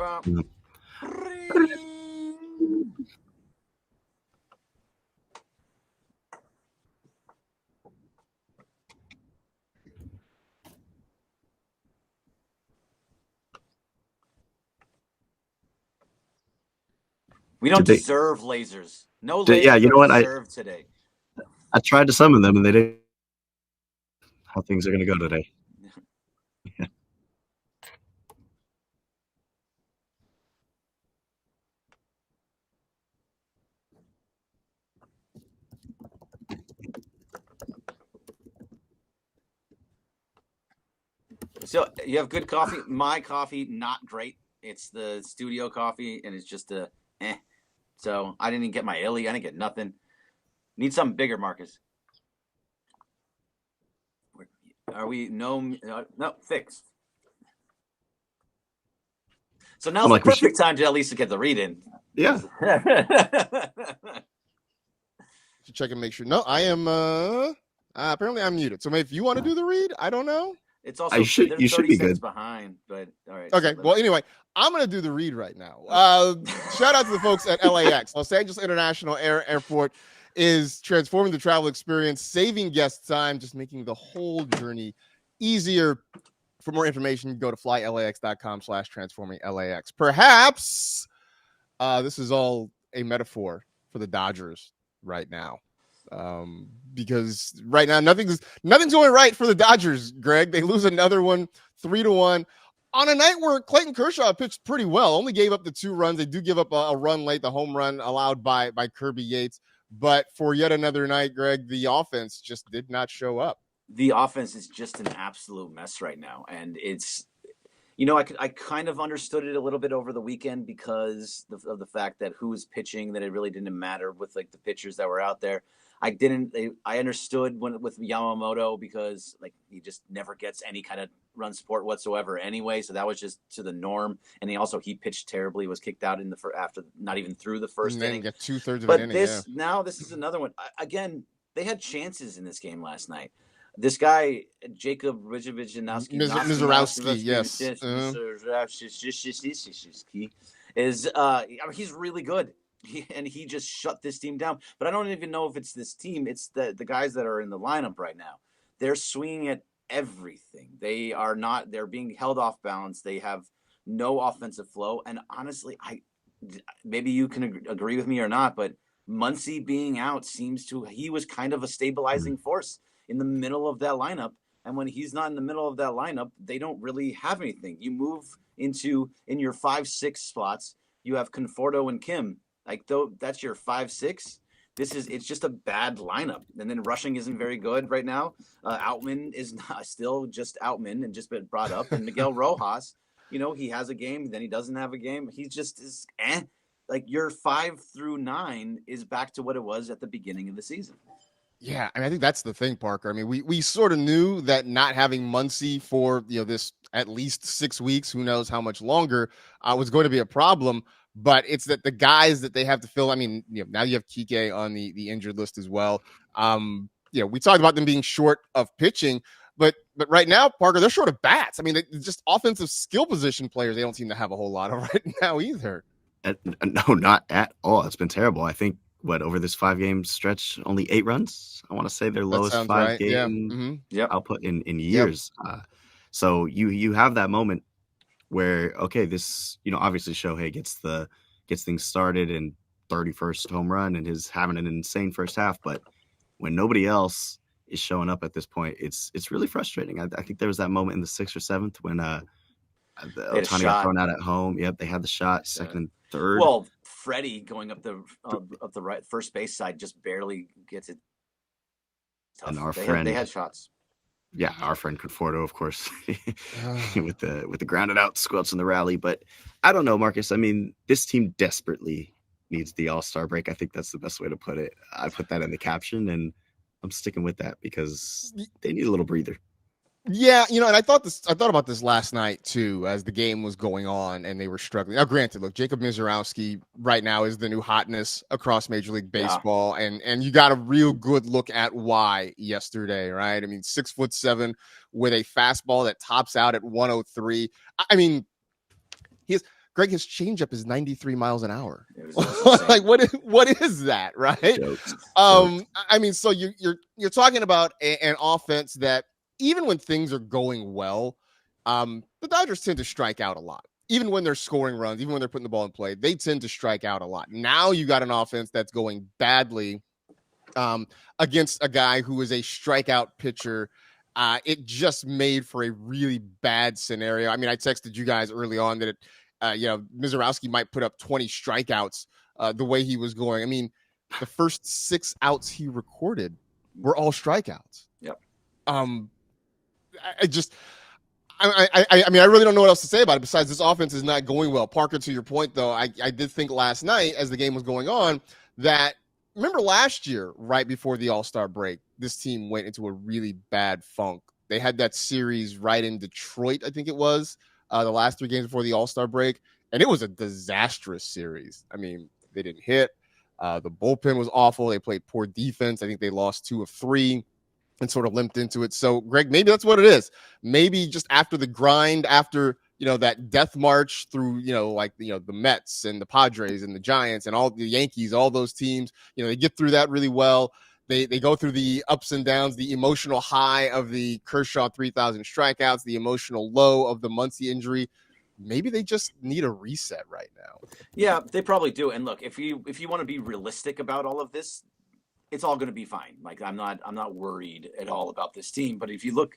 Mm. We don't Did they- deserve lasers. No Yeah, lasers you know are what? deserved today. I tried to summon them, and they didn't. How things are going to go today. So you have good coffee. My coffee, not great. It's the studio coffee, and it's just a eh. So I didn't even get my illy. I didn't get nothing. Need something bigger, Marcus. Are we no fixed? So now's I'm like, the perfect time to at least get the read in. Yeah. Should check and make sure. No, I am. Apparently, I'm muted. So if you want to do the read, I don't know. It's also you should be good behind, but all right. Okay. Well, anyway, I'm gonna do the read right now. Shout out to the folks at LAX, Los Angeles International Airport, is transforming the travel experience, saving guest time, just making the whole journey easier. For more information, go to flylax.com/transforminglax. Perhaps this is all a metaphor for the Dodgers right now. Because right now nothing's going right for the Dodgers, Greg. They lose another one 3-1 on a night where Clayton Kershaw pitched pretty well, only gave up the 2 runs. They do give up a run late, the home run allowed by Kirby Yates. But for yet another night, Greg, the offense just did not show up. The offense is just an absolute mess right now. And it's, I kind of understood it a little bit over the weekend because of the fact that who was pitching, that it really didn't matter with like the pitchers that were out there. I understood with Yamamoto because like he just never gets any kind of run support whatsoever anyway. So that was just to the norm. And he pitched terribly, was kicked out in after not even through the first inning. Got 2/3 of but an inning. Now this is another one. Again, they had chances in this game last night. This guy, Jacob Mizorowski, yes, is he's really good. He just shut this team down. But I don't even know if it's this team. It's the guys that are in the lineup right now. They're swinging at everything. They're being held off balance. They have no offensive flow. And honestly, maybe you can agree with me or not, but Muncy being out he was kind of a stabilizing force in the middle of that lineup. And when he's not in the middle of that lineup, they don't really have anything. You move in your 5-6 spots, you have Conforto and Kim. Like, though, that's your 5-6. It's just a bad lineup. And then rushing isn't very good right now. Outman is still just Outman and just been brought up. And Miguel Rojas, he has a game, then he doesn't have a game. He just is like your 5 through 9 is back to what it was at the beginning of the season. Yeah, I think that's the thing, Parker. I mean, we sort of knew that not having Muncy for this at least 6 weeks, who knows how much longer, was going to be a problem. But it's that the guys that they have to fill. I mean, now you have Kike on the injured list as well. We talked about them being short of pitching, but right now, Parker, they're short of bats. I mean, just offensive skill position players. They don't seem to have a whole lot of right now either. No, not at all. It's been terrible. I think over this 5-game stretch, only 8 runs. I want to say their lowest 5-game output in years. Yep. So you have that moment where, okay, this, obviously Shohei gets things started and 31st home run and is having an insane first half. But when nobody else is showing up at this point, it's really frustrating. I think there was that moment in the 6th or 7th when Ohtani got thrown out at home. Yep, they had the shot, second and third. Well, Freddie going up the right first base side just barely gets it. Tough. And they had shots. Yeah, our friend Conforto, of course, with the grounded out squelch in the rally. But I don't know, Marcus. I mean, this team desperately needs the All-Star break. I think that's the best way to put it. I put that in the caption, and I'm sticking with that because they need a little breather. Yeah, and I thought about this last night too, as the game was going on and they were struggling. Now, granted, look, Jacob Mizorowski right now is the new hotness across Major League Baseball, and you got a real good look at why yesterday, right? I mean, 6'7" with a fastball that tops out at 103. I mean, Greg, his changeup is 93 miles an hour. Like what is that, right? Jokes. I mean, so you're talking about an offense that even when things are going well, the Dodgers tend to strike out a lot. Even when they're scoring runs, even when they're putting the ball in play, they tend to strike out a lot. Now you got an offense that's going badly against a guy who is a strikeout pitcher. It just made for a really bad scenario. I mean, I texted you guys early on that Mizorowski might put up 20 strikeouts the way he was going. I mean, the first 6 outs he recorded were all strikeouts. Yep. I mean, I really don't know what else to say about it besides this offense is not going well. Parker, to your point, though, I did think last night as the game was going on that, remember last year, right before the All-Star break, this team went into a really bad funk. They had that series right in Detroit, I think it was, the last 3 games before the All-Star break, and it was a disastrous series. I mean, they didn't hit. The bullpen was awful. They played poor defense. I think they lost 2 of 3 and sort of limped into it. So, Greg, maybe that's what it is. Maybe just after the grind, after that death march through the Mets and the Padres and the Giants and all the Yankees, all those teams, they get through that really well. They go through the ups and downs, the emotional high of the Kershaw 3,000 strikeouts, the emotional low of the Muncy injury. Maybe they just need a reset right now. Yeah, they probably do. And look, if you want to be realistic about all of this, it's all going to be fine. Like I'm not worried at all about this team. But if you look,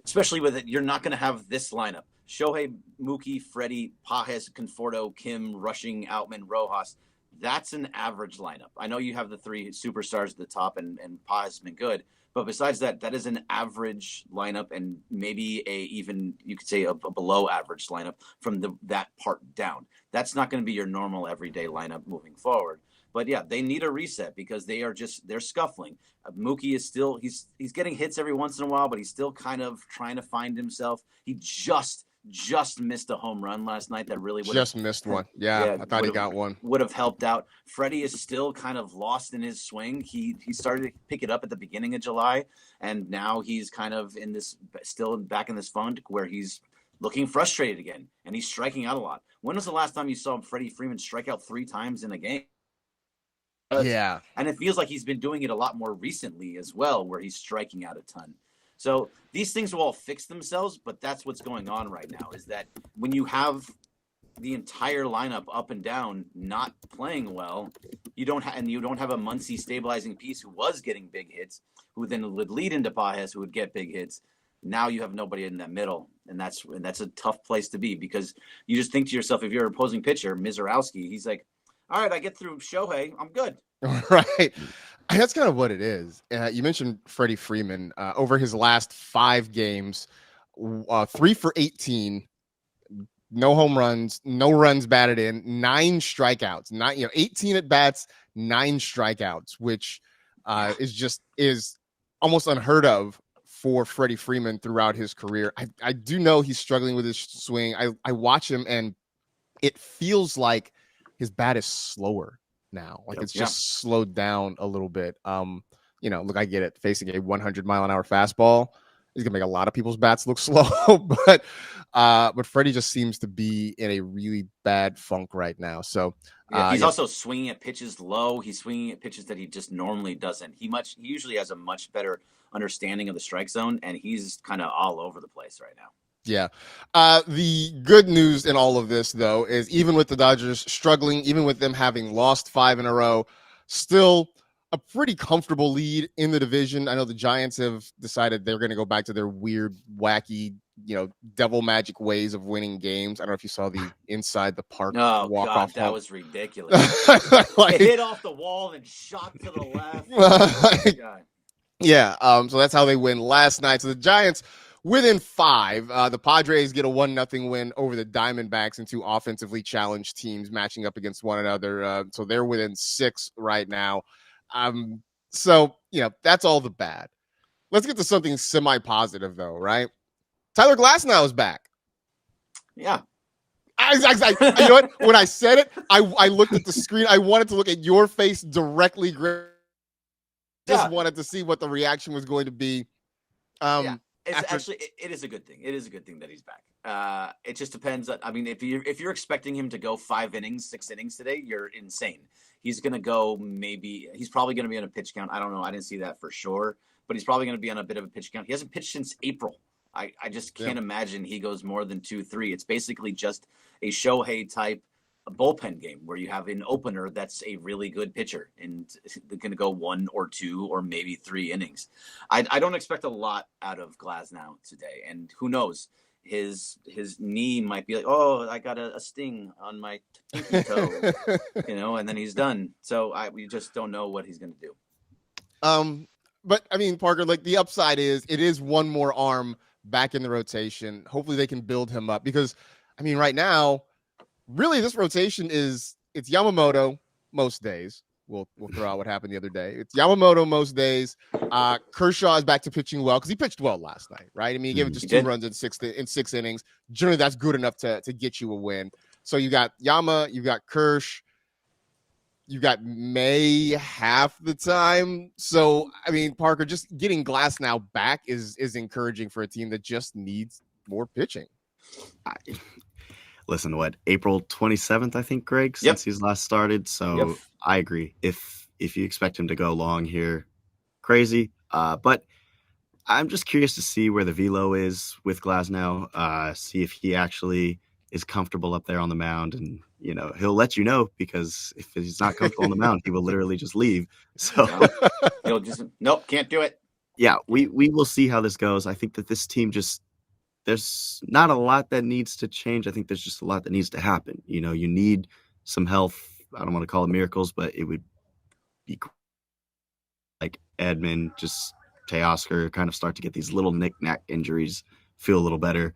especially with it, you're not going to have this lineup: Shohei, Mookie, Freddie, Pages, Conforto, Kim, Rushing, Outman, Rojas. That's an average lineup. I know you have the 3 superstars at the top, and Pages has been good. But besides that, that is an average lineup, and maybe even you could say a below average lineup from that part down. That's not going to be your normal everyday lineup moving forward. But yeah, they need a reset because they're scuffling. Mookie is still he's getting hits every once in a while, but he's still kind of trying to find himself. He just missed a home run last night that really just missed one. Yeah, I thought he got one. Would have helped out. Freddie is still kind of lost in his swing. He started to pick it up at the beginning of July, and now he's kind of still back in this funk where he's looking frustrated again, and he's striking out a lot. When was the last time you saw Freddie Freeman strike out 3 times in a game? Yeah. And it feels like he's been doing it a lot more recently as well, where he's striking out a ton. So these things will all fix themselves, but that's what's going on right now, is that when you have the entire lineup up and down not playing well, you don't have a Muncy stabilizing piece who was getting big hits, who then would lead into Pages, who would get big hits. Now you have nobody in that middle, and that's a tough place to be, because you just think to yourself, if you're an opposing pitcher, Mizorowski, he's like, all right, I get through Shohei, I'm good. Right. That's kind of what it is. You mentioned Freddie Freeman. Over his last 5 games, 3 for 18, no home runs, no runs batted in, 9 strikeouts, 18 at bats, 9 strikeouts, which is almost unheard of for Freddie Freeman throughout his career. I do know he's struggling with his swing. I watch him, and it feels like his bat is slower now. Like it's just slowed down a little bit. Look, I get it. Facing a 100-mile-an-hour fastball, he's gonna make a lot of people's bats look slow. but Freddie just seems to be in a really bad funk right now. So he's also swinging at pitches low. He's swinging at pitches that he just normally doesn't. He usually has a much better understanding of the strike zone, and he's kind of all over the place right now. Yeah. The good news in all of this, though, is even with the Dodgers struggling, even with them having lost 5 in a row, still a pretty comfortable lead in the division. I know the Giants have decided they're going to go back to their weird, wacky, devil magic ways of winning games. I don't know if you saw the inside the park walk-off. That was ridiculous. It hit off the wall and shot to the left. Yeah. So that's how they win last night. So the Giants within 5, the Padres get a 1-0 win over the Diamondbacks, and 2 offensively challenged teams matching up against one another. So they're within 6 right now. So that's all the bad. Let's get to something semi-positive, though, right? Tyler Glasnow is back. Yeah. You know what? When I said it, I looked at the screen. I wanted to look at your face directly. Just wanted to see what the reaction was going to be. it is a good thing. It is a good thing that he's back. It just depends. I mean, if you're expecting him to go 5 innings, 6 innings today, you're insane. He's going to go he's probably going to be on a pitch count. I don't know. I didn't see that for sure, but he's probably going to be on a bit of a pitch count. He hasn't pitched since April. I just can't imagine he goes more than 2-3. It's basically just a Shohei type bullpen game where you have an opener that's a really good pitcher and they're going to go 1 or 2 or maybe 3 innings. I don't expect a lot out of Glasnow today, and who knows, his knee might be like, oh, I got a sting on my pinky toe, and then he's done. So we just don't know what he's going to do. But I mean, Parker, like the upside is it is one more arm back in the rotation. Hopefully they can build him up because, I mean, right now, really this rotation it's Yamamoto most days. We'll throw out what happened the other day. It's Yamamoto most days. Kershaw is back to pitching well because he pitched well last night, right? I mean, he gave it just 2 runs in 6 innings. Generally, that's good enough to get you a win. So you got Yama, you got Kersh, you got May half the time. So, I mean, Parker, just getting Glasnow back is encouraging for a team that just needs more pitching. Listen, April 27th, I think, Greg, since he's last started. So I agree. If you expect him to go long here, crazy. But I'm just curious to see where the velo is with Glasnow, see if he actually is comfortable up there on the mound. And, he'll let you know, because if he's not comfortable on the mound, he will literally just leave. So he'll just, nope, can't do it. Yeah, we will see how this goes. I think that this team there's not a lot that needs to change. I think there's just a lot that needs to happen. You need some health. I don't want to call it miracles, but it would be like Edmund, just Teoscar kind of start to get these little knick-knack injuries, feel a little better.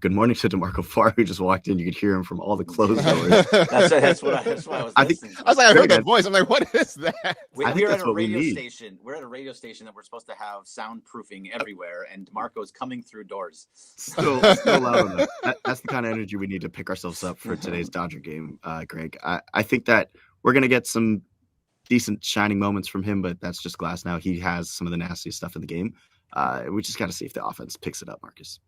Good morning to DeMarco Farr, who just walked in. You could hear him from all the clothes doors. That's what I was listening. I heard that voice. I'm like, what is that? We're at a radio station. We're at a radio station that we're supposed to have soundproofing everywhere, and DeMarco's coming through doors. Still loud enough. That's the kind of energy we need to pick ourselves up for today's Dodger game, Greg. I think that we're going to get some decent shining moments from him, but that's just Glasnow. He has some of the nastiest stuff in the game. We just got to see if the offense picks it up, Marcus.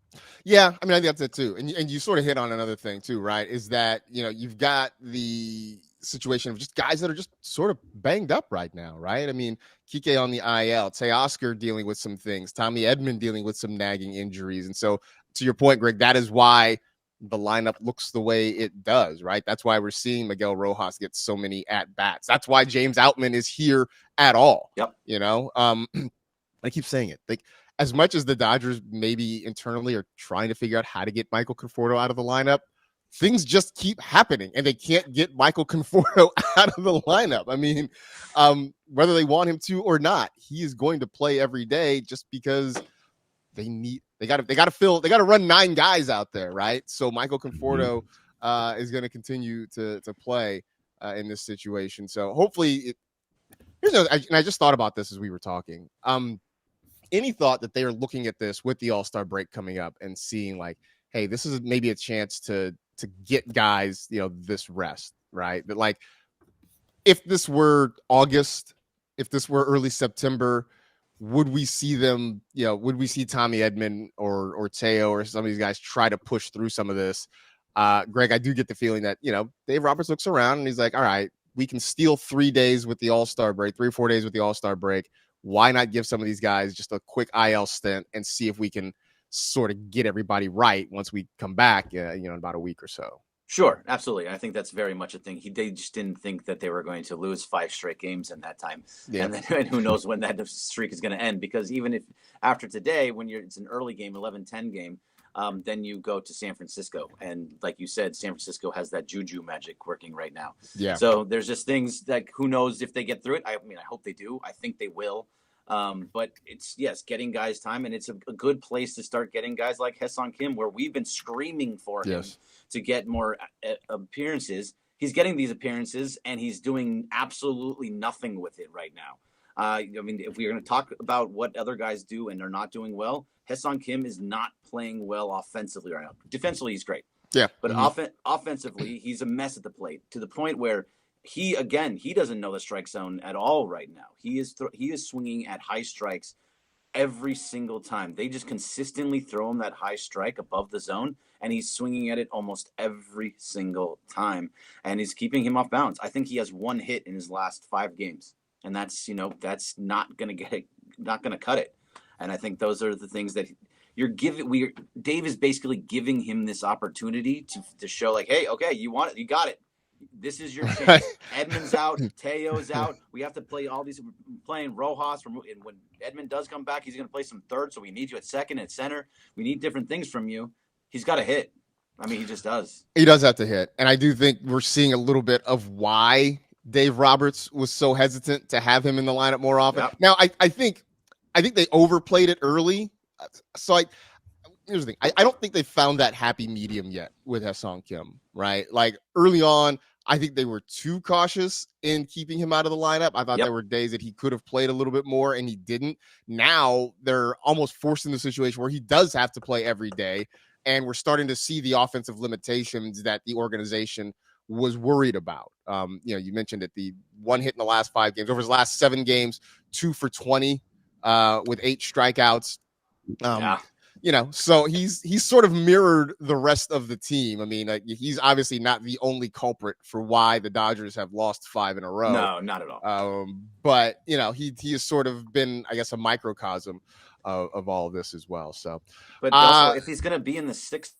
Yeah, I mean, I think that's it too. And you sort of hit on another thing too, right? Is that, you've got the situation of just guys that are just sort of banged up right now, right? I mean, Kike on the IL, Teoscar dealing with some things, Tommy Edman dealing with some nagging injuries. And so to your point, Greg, that is why the lineup looks the way it does, right? That's why we're seeing Miguel Rojas get so many at-bats. That's why James Outman is here at all. Yep. I keep saying it. Like, as much as the Dodgers maybe internally are trying to figure out how to get Michael Conforto out of the lineup, things just keep happening, and they can't get Michael Conforto out of the lineup. I mean, whether they want him to or not, he is going to play every day just because they got to run 9 guys out there, right? So Michael Conforto is going to continue to play in this situation. So hopefully, I just thought about this as we were talking. Any thought that they are looking at this with the All-Star break coming up and seeing like, hey, this is maybe a chance to get guys, this rest, right? But like, if this were August, if this were early September, would we see them, would we see Tommy Edman or Teo or some of these guys try to push through some of this? Greg, I do get the feeling that, Dave Roberts looks around and he's like, all right, we can steal 3 days with the All-Star break, 3 or 4 days with the All-Star break. Why not give some of these guys just a quick IL stint and see if we can sort of get everybody right once we come back, in about a week or so? Sure, absolutely. I think that's very much a thing. They just didn't think that they were going to lose 5 straight games in that time. Yeah. And who knows when that streak is going to end, because even if after today, when it's an early game, 11-10 game, then you go to San Francisco. And like you said, San Francisco has that juju magic working right now. Yeah. So there's just things that who knows if they get through it. I mean, I hope they do. I think they will. But it's, getting guys time. And it's a good place to start getting guys like Ha-Seong Kim, where we've been screaming for him to get more appearances. He's getting these appearances and he's doing absolutely nothing with it right now. I mean, if we're going to talk about what other guys do and they're not doing well, Ha-Seong Kim is not playing well offensively right now. Defensively, he's great. Yeah. But offensively, he's a mess at the plate, to the point where he doesn't know the strike zone at all right now. He is swinging at high strikes every single time. They just consistently throw him that high strike above the zone, and he's swinging at it almost every single time, and he's keeping him off balance. I think he has 1 hit in his last 5 games, and that's not going to get it, not going to cut it. And I think those are the things that Dave is basically giving him this opportunity to show, like, hey, okay, you want it, you got it. This is your chance. Edman's out. Teo's out. We have to play all these. Playing Rojas. And when Edman does come back, he's going to play some third. So we need you at second and center. We need different things from you. He's got to hit. I mean, he just does. He does have to hit. And I do think we're seeing a little bit of why Dave Roberts was so hesitant to have him in the lineup more often. Yep. Now, I think they overplayed it early. So here's the thing. I don't think they found that happy medium yet with Ha-Seong Kim, right? Like early on, I think they were too cautious in keeping him out of the lineup. I thought there were days that he could have played a little bit more and he didn't. Now they're almost forced in the situation where he does have to play every day. And we're starting to see the offensive limitations that the organization was worried about. You mentioned it, the 1 hit in the last 5 games. Over his last 7 games, 2 for 20 with 8 strikeouts. So he's sort of mirrored the rest of the team. I mean, he's obviously not the only culprit for why the Dodgers have lost 5 in a row. No, not at all. But he has sort of been, I guess, a microcosm of all of this as well. So, but also, if he's going to be in the 6th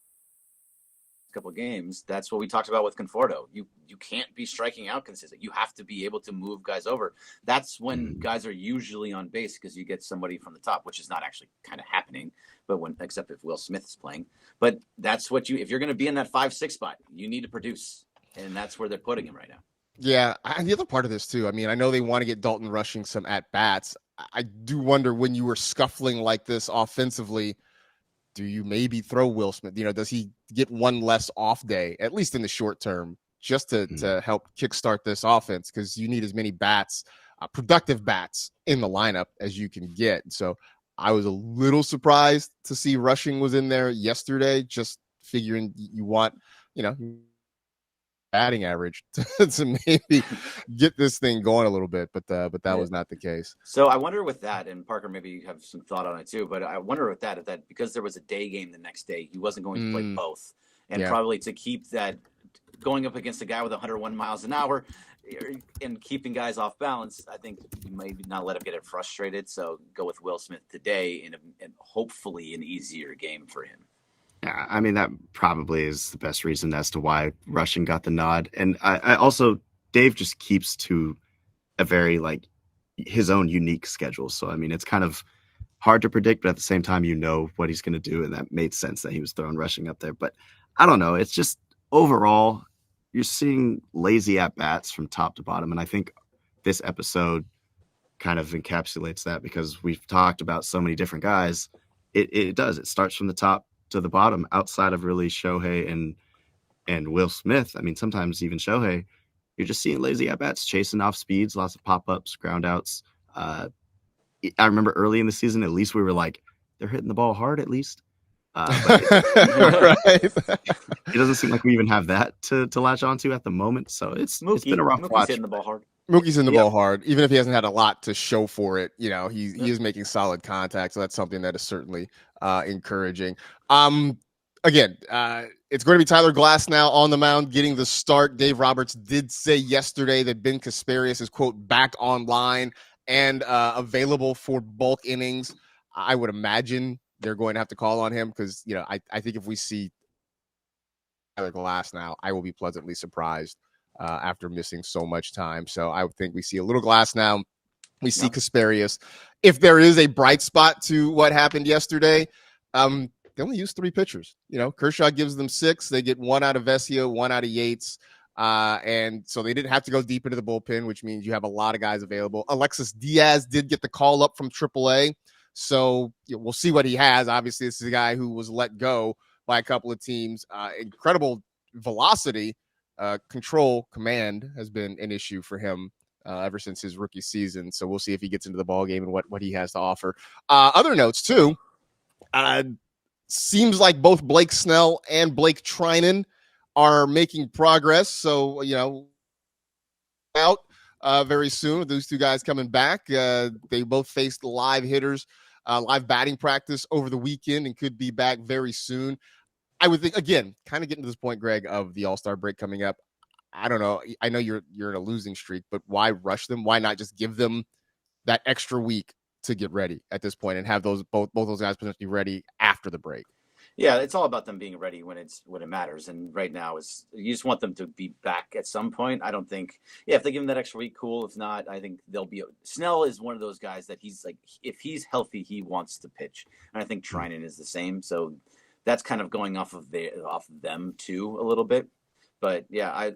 couple of games, that's what we talked about with Conforto. You can't be striking out consistent. You have to be able to move guys over. That's when guys are usually on base, because you get somebody from the top, which is not actually kind of happening, but except if Will Smith is playing. But that's what if you're going to be in that 5-6 spot, you need to produce, and that's where they're putting him right now. Yeah, and the other part of this too, I mean, I know they want to get Dalton Rushing some at bats. I do wonder, when you were scuffling like this offensively, do you maybe throw Will Smith? Does he get one less off day, at least in the short term, just to help kickstart this offense? Because you need as many bats, productive bats in the lineup as you can get. So I was a little surprised to see Rushing was in there yesterday, just figuring you want, batting average to maybe get this thing going a little bit, but that was not the case. So I wonder with that, and Parker, maybe you have some thought on it too, but I wonder with that, if that because there was a day game the next day, he wasn't going to play both, and probably to keep that going up against a guy with 101 miles an hour and keeping guys off balance, I think maybe not let him get it frustrated. So go with Will Smith today and hopefully an easier game for him. Yeah, I mean, that probably is the best reason as to why Rushing got the nod. And I also, Dave just keeps to a very, his own unique schedule. So, I mean, it's kind of hard to predict, but at the same time, what he's going to do. And that made sense that he was throwing Rushing up there. But I don't know. It's just overall, you're seeing lazy at-bats from top to bottom. And I think this episode kind of encapsulates that, because we've talked about so many different guys. It does. It starts from the top to the bottom, outside of really Shohei and Will Smith. I mean, sometimes even Shohei, you're just seeing lazy at-bats, chasing off speeds, lots of pop-ups, ground outs. I remember early in the season, at least we were like, they're hitting the ball hard at least. But it doesn't seem like we even have that to latch onto at the moment. So it's been a rough watch. Hitting the ball hard. Mookie's in the ball hard, even if he hasn't had a lot to show for it. He is making solid contact, so that's something that is certainly encouraging. Again, it's going to be Tyler Glasnow on the mound getting the start. Dave Roberts did say yesterday that Ben Kasparius is, quote, back online and available for bulk innings. I would imagine they're going to have to call on him because, I think if we see Tyler Glasnow, I will be pleasantly surprised after missing so much time. So I would think we see a little Glasnow. We see Kasparius. If there is a bright spot to what happened yesterday, they only use 3 pitchers. Kershaw gives them 6. They get 1 out of Vesio, 1 out of Yates. And so they didn't have to go deep into the bullpen, which means you have a lot of guys available. Alexis Diaz did get the call up from AAA. So we'll see what he has. Obviously, this is a guy who was let go by a couple of teams. Incredible velocity, control, command has been an issue for him ever since his rookie season. So we'll see if he gets into the ball game and what he has to offer. Other notes too. Seems like both Blake Snell and Blake Trinan are making progress. So, out very soon with those 2 guys coming back. They both faced live hitters live batting practice over the weekend and could be back very soon. I would think, again, kind of getting to this point, Greg, of the All-Star break coming up. I don't know. I know you're in a losing streak, but why rush them? Why not just give them that extra week to get ready at this point and have those both those guys potentially ready after the break? Yeah, it's all about them being ready when it matters. And right now you just want them to be back at some point. I don't think, if they give him that extra week, cool. If not, I think they'll be. Snell is one of those guys that he's like, if he's healthy, he wants to pitch. And I think Treinen is the same. So that's kind of going off of them too a little bit. But yeah,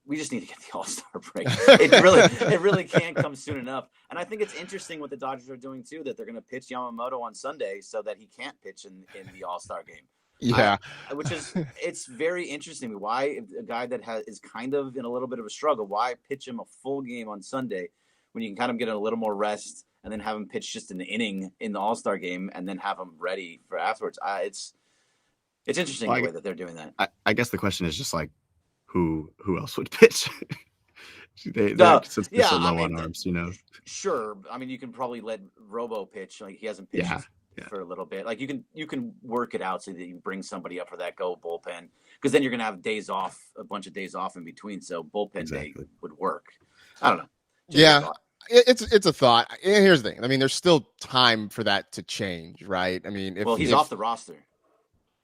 we just need to get the All-Star break. It really can't come soon enough. And I think it's interesting what the Dodgers are doing too, that they're going to pitch Yamamoto on Sunday so that he can't pitch in the All-Star game. Yeah, it's very interesting. Why a guy that is kind of in a little bit of a struggle? Why pitch him a full game on Sunday when you can kind of get a little more rest and then have him pitch just an inning in the All-Star game and then have him ready for afterwards? It's interesting the way that they're doing that. I guess the question is just like, who else would pitch? They're so low on arms, Sure. I mean, you can probably let Robo pitch. Like, he hasn't pitched for a little bit. Like, you can work it out so that you bring somebody up for that bullpen, because then you're going to have days off, a bunch of days off in between. So bullpen day would work. I don't know. It's a thought. Here's the thing. I mean, there's still time for that to change, right? I mean, he's off the roster.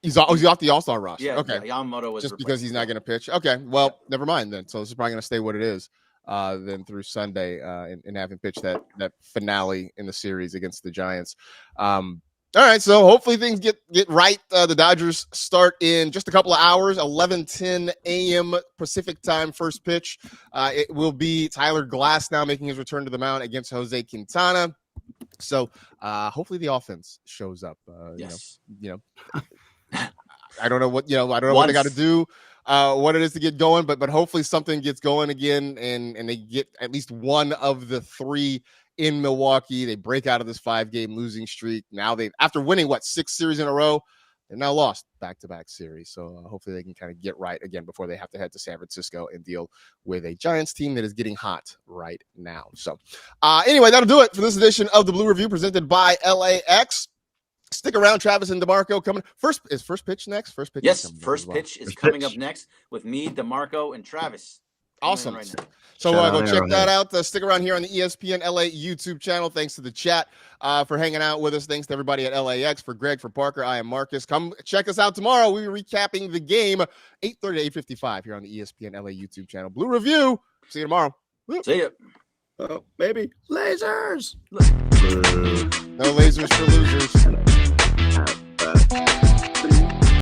He's off the All-Star roster. Yeah, okay. Yamamoto was just because he's not going to pitch. Okay, well, never mind then. So this is probably going to stay what it is then through Sunday and having pitched that finale in the series against the Giants. All right, so hopefully things get right. The Dodgers start in just a couple of hours, 11:10 a.m. Pacific time, first pitch. It will be Tyler Glasnow making his return to the mound against Jose Quintana. So hopefully the offense shows up. Yes. I don't know what what they got to do, what it is to get going, but hopefully something gets going again, and they get at least one of the three in Milwaukee. They break out of this 5-game losing streak. Now after winning 6 series in a row, they've now lost back-to-back series. So hopefully they can kind of get right again before they have to head to San Francisco and deal with a Giants team that is getting hot right now. So anyway, that'll do it for this edition of the Blue Review presented by LAX. Stick around, Travis and DeMarco coming. First pitch next? First pitch. Yes, first pitch is coming up next with me, DeMarco, and Travis. Awesome. Right now. So go check that out. Stick around here on the ESPN LA YouTube channel. Thanks to the chat for hanging out with us. Thanks to everybody at LAX. For Greg, for Parker, I am Marcus. Come check us out tomorrow. We'll be recapping the game 8:30 to 8:55 here on the ESPN LA YouTube channel. Blue Review. See you tomorrow. See ya. Oh, maybe lasers. No lasers for losers.